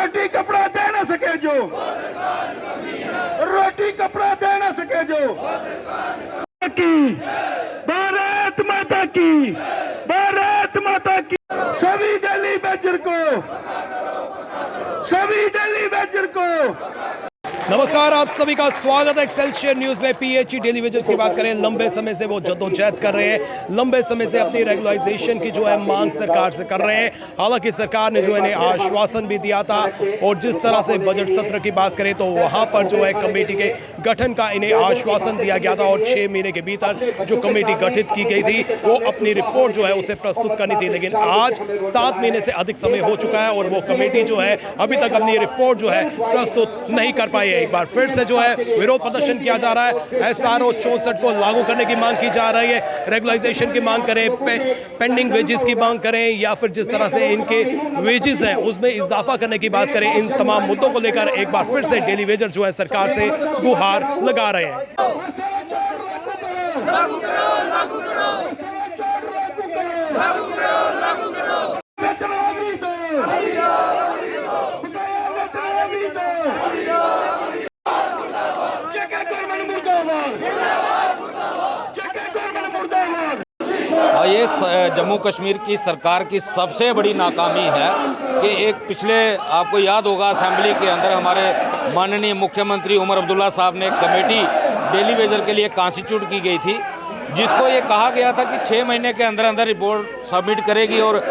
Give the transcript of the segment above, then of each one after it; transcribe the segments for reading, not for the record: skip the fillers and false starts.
रोटी कपड़ा दे ना सके जो, रोटी कपड़ा दे ना सके जो, की भारत माता की, भारत माता की। सभी दिल्ली बैजर को, सभी दिल्ली बैजर को। नमस्कार, आप सभी का स्वागत है एक्सेलशियर न्यूज में। पीएचई डेली वेजेस की बात करें, लंबे समय से वो जद्दोजहद कर रहे हैं, लंबे समय से अपनी रेगुलराइजेशन की जो है मांग सरकार से कर रहे हैं। हालांकि सरकार ने जो इन्हें आश्वासन भी दिया था, और जिस तरह से बजट सत्र की बात करें तो वहां पर जो है कमेटी के गठन का इन्हें आश्वासन दिया गया था, और 6 महीने के भीतर जो कमेटी गठित की गई थी वो अपनी रिपोर्ट जो है उसे प्रस्तुत करनी थी। लेकिन आज 7 महीने से अधिक समय हो चुका है और वो कमेटी जो है अभी तक अपनी रिपोर्ट जो है प्रस्तुत नहीं कर पाई है। एक बार फिर से जो है विरोध प्रदर्शन किया जा रहा है। एसआरओ 64 को लागू करने की मांग की जा रही है, रेगुलराइजेशन की मांग करें, पेंडिंग वेजेस की मांग करें, या फिर जिस तरह से इनके वेजेस हैं उसमें इजाफा करने की बात करें। इन तमाम मुद्दों को लेकर एक बार फिर से डेली वेजर जो है सरकार से गुहार लगा रहे हैं। ये जम्मू कश्मीर की सरकार की सबसे बड़ी नाकामी है कि एक पिछले, आपको याद होगा, असेंबली के अंदर हमारे माननीय मुख्यमंत्री उमर अब्दुल्ला साहब ने कमेटी डेली वेजर के लिए कॉन्स्टिट्यूट की गई थी, जिसको ये कहा गया था कि 6 महीने के अंदर अंदर रिपोर्ट सबमिट करेगी और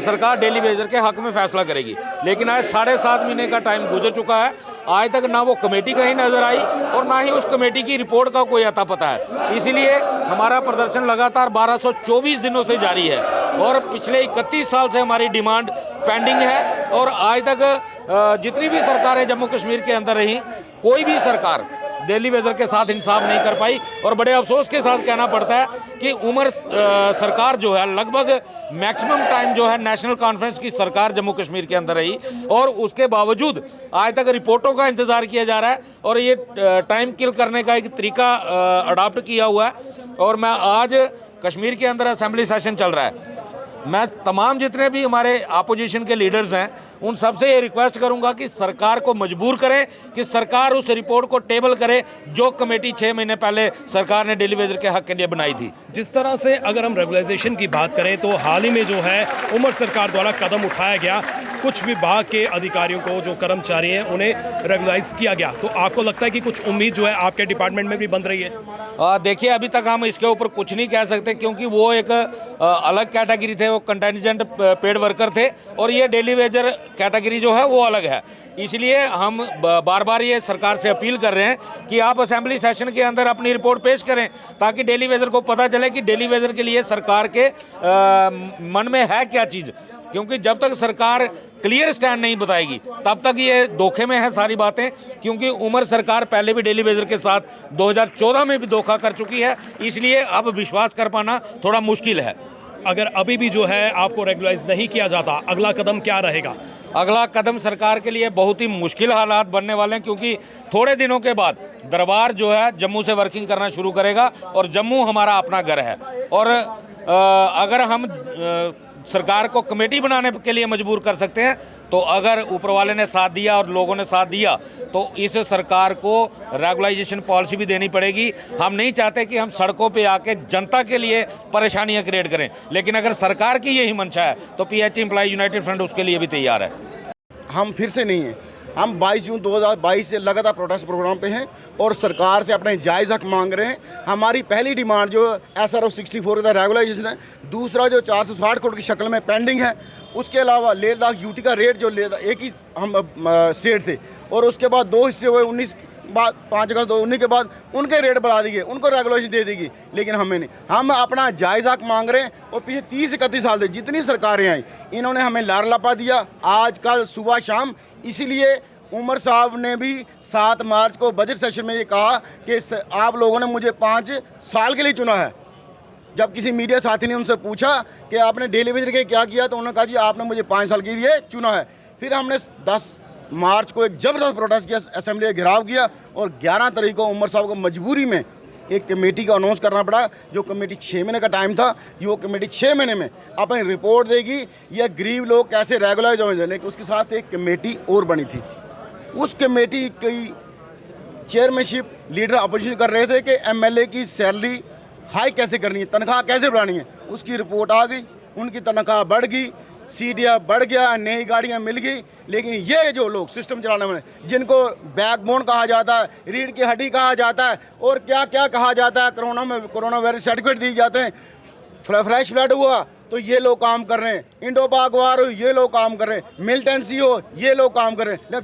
सरकार डेली वेजर के हक में फैसला करेगी। लेकिन आज 7.5 महीने का टाइम गुजर चुका है, आज तक ना वो कमेटी कहीं नजर आई और ना ही उस कमेटी की रिपोर्ट का कोई अता पता है। इसीलिए हमारा प्रदर्शन लगातार 1224 दिनों से जारी है और पिछले 31 साल से हमारी डिमांड पेंडिंग है। और आज तक जितनी भी सरकारें जम्मू कश्मीर के अंदर रही, कोई भी सरकार डेली वेजर के साथ इंसाफ नहीं कर पाई। और बड़े अफसोस के साथ कहना पड़ता है कि उमर सरकार जो है लगभग मैक्सिमम टाइम जो है नेशनल कॉन्फ्रेंस की सरकार जम्मू कश्मीर के अंदर रही, और उसके बावजूद आज तक रिपोर्टों का इंतजार किया जा रहा है और ये टाइम किल करने का एक तरीका अडॉप्ट किया हुआ है। और मैं आज कश्मीर के अंदर असेंबली सेशन चल रहा है, मैं तमाम जितने भी हमारे अपोजिशन के लीडर्स हैं उन सबसे ये रिक्वेस्ट करूंगा कि सरकार को मजबूर करें कि सरकार उस रिपोर्ट को टेबल करे जो कमेटी 6 महीने पहले सरकार ने डेली वेजर के हक के लिए बनाई थी। जिस तरह से अगर हम रेगुलराइजेशन की बात करें तो हाल ही में जो है उमर सरकार द्वारा कदम उठाया गया, कुछ विभाग के अधिकारियों को, जो कर्मचारी हैं, उन्हें रेगुलराइज किया गया। तो आपको लगता है कि कुछ उम्मीद जो है आपके डिपार्टमेंट में भी बन रही है? देखिए, अभी तक हम इसके ऊपर कुछ नहीं कह सकते क्योंकि वो एक अलग कैटेगरी थे, वो कंटेंजेंट पेड वर्कर थे, और ये डेली वेजर कैटेगरी जो है वो अलग है। इसलिए हम बार बार ये सरकार से अपील कर रहे हैं कि आप असेंबली सेशन के अंदर अपनी रिपोर्ट पेश करें ताकि डेली वेजर को पता चले कि डेली वेजर के लिए सरकार के मन में है क्या चीज़। क्योंकि जब तक सरकार क्लियर स्टैंड नहीं बताएगी तब तक ये धोखे में है सारी बातें, क्योंकि उमर सरकार पहले भी डेली वेजर के साथ 2014 में भी धोखा कर चुकी है। इसलिए अब विश्वास कर पाना थोड़ा मुश्किल है। अगर अभी भी जो है आपको रेगुलराइज नहीं किया जाता, अगला कदम क्या रहेगा? अगला कदम सरकार के लिए बहुत ही मुश्किल हालात बनने वाले हैं, क्योंकि थोड़े दिनों के बाद दरबार जो है जम्मू से वर्किंग करना शुरू करेगा और जम्मू हमारा अपना घर है। और अगर हम सरकार को कमेटी बनाने के लिए मजबूर कर सकते हैं, तो अगर ऊपर वाले ने साथ दिया और लोगों ने साथ दिया तो इस सरकार को रेगुलाइजेशन पॉलिसी भी देनी पड़ेगी। हम नहीं चाहते कि हम सड़कों पे आके जनता के लिए परेशानियां क्रिएट करें, लेकिन अगर सरकार की यही मंशा है तो पीएचई एम्प्लॉय यूनाइटेड फ्रंट उसके लिए भी तैयार है। हम फिर से नहीं हैं, हम 22 जून 2022 से लगातार प्रोटेस्ट प्रोग्राम पे हैं और सरकार से अपने जायज़ हक मांग रहे हैं। हमारी पहली डिमांड जो SRO 64 का रेगुलाइजेशन है, दूसरा जो 460 करोड़ की शक्ल में पेंडिंग है, उसके अलावा लेह लद्दाख यूटी का रेट जो एक ही हम स्टेट थे और उसके बाद 2 हिस्से हुए, 19 बाद 5 अगस्त 2019 के बाद उनके रेट बढ़ा दिए, उनको रेगुलेशन दे देगी, लेकिन हमें नहीं। हम अपना जायज़ हक मांग रहे हैं और पिछले 30-31 साल से जितनी सरकारें आई इन्होंने हमें लार लपा दिया, आज कल सुबह शाम। इसीलिए उमर साहब ने भी 7 मार्च को बजट सेशन में ये कहा कि आप लोगों ने मुझे 5 साल के लिए चुना है। जब किसी मीडिया साथी ने उनसे पूछा कि आपने डेली वेजर के क्या किया, तो उन्होंने कहा जी आपने मुझे 5 साल के लिए चुना है। फिर हमने 10 मार्च को एक जबरदस्त प्रोटेस्ट किया, असेंबली का घेराव किया और 11 तारीख को उमर साहब को मजबूरी में एक कमेटी को अनाउंस करना पड़ा, जो कमेटी 6 महीने का टाइम था, वो कमेटी 6 महीने में अपनी रिपोर्ट देगी, ये गरीब लोग कैसे रेगुलाइज हो जाए। लेकिन उसके साथ एक कमेटी और बनी थी, उस कमेटी की चेयरमैनशिप लीडर अपोजिशन कर रहे थे कि एमएलए की सैलरी हाई कैसे करनी है, तनख्वाह कैसे बढ़ानी है। उसकी रिपोर्ट आ गई, उनकी तनख्वाह बढ़ गई, सीडीआर बढ़ गया, नई गाड़ियां मिल गई। लेकिन ये जो लोग सिस्टम चलाने वाले, जिनको बैकबोन कहा जाता है, रीढ़ की हड्डी कहा जाता है और क्या क्या कहा जाता है, कोरोना वायरस सर्टिफिकेट दिए जाते हैं, फ्लैश फ्लड हुआ तो ये लोग काम कर रहे हैं, इंडो पाक वार हो ये लोग काम कर रहे हैं, मिलिटेंसी हो ये लोग काम कर रहे हैं।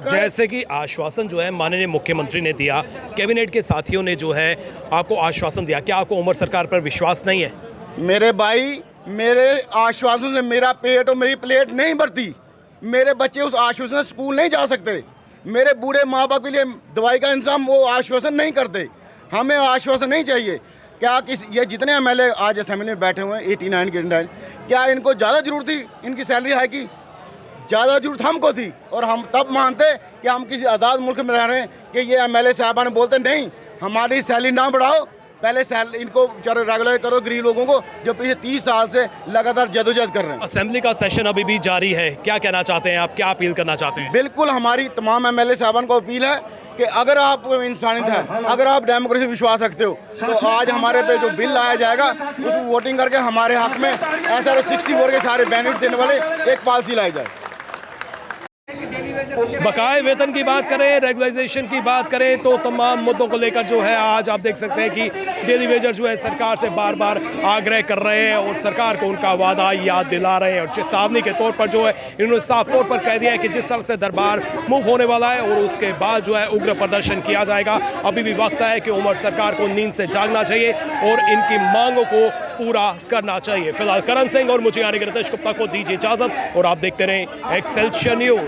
जैसे कि आश्वासन जो है माननीय मुख्यमंत्री ने दिया, कैबिनेट के साथियों ने जो है आपको आश्वासन दिया, क्या आपको उमर सरकार पर विश्वास नहीं है? मेरे भाई, मेरे आश्वासन से मेरा पेट और मेरी प्लेट नहीं भरती। मेरे बच्चे उस आश्वासन से स्कूल नहीं जा सकते। मेरे बूढ़े माँ बाप के लिए दवाई का इंतजाम वो आश्वासन नहीं करते। हमें आश्वासन नहीं चाहिए। क्या ये जितने एमएलए आज असेंबली में बैठे हुए हैं 89 के 89, क्या इनको ज़्यादा ज़रूरत थी इनकी सैलरी हाई की? ज़्यादा ज़रूरत हमको थी, और हम तब मानते कि हम किसी आज़ाद मुल्क में रह रहे हैं कि ये एमएलए साहबान बोलते नहीं हमारी सैलरी ना बढ़ाओ, पहले सैलरी इनको रेगुलर करो, गरीब लोगों को जो पिछले 30 साल से लगातार जदोजहद कर रहे हैं। असेंबली का सेशन अभी भी जारी है, क्या कहना चाहते हैं आप, क्या अपील करना चाहते हैं? बिल्कुल हमारी तमाम एमएलए साहबान को अपील है कि अगर आप इंसानियत है, अगर आप डेमोक्रेसी में विश्वास रखते हो, तो आज हमारे पे जो बिल लाया जाएगा उसमें वोटिंग करके हमारे हक में SR 64 के सारे बेनिफिट देने वाले एक पॉलिसी लाई जाए। बकाए वेतन की बात करें, रेगुलाइजेशन की बात करें, तो तमाम मुद्दों को लेकर जो है आज आप देख सकते हैं कि डेली वेजर जो है सरकार से बार बार आग्रह कर रहे हैं और सरकार को उनका वादा याद दिला रहे हैं, और चेतावनी के तौर पर जो है इन्होंने साफ तौर पर कह दिया है कि जिस तरह से दरबार मूव होने वाला है और उसके बाद जो है उग्र प्रदर्शन किया जाएगा। अभी भी वक्त है कि उमर सरकार को नींद से जागना चाहिए और इनकी मांगों को पूरा करना चाहिए। फिलहाल करण सिंह और मुझे यानी रितेश गुप्ता को दीजिए इजाजत और आप देखते रहें एक्सेलशियर न्यूज।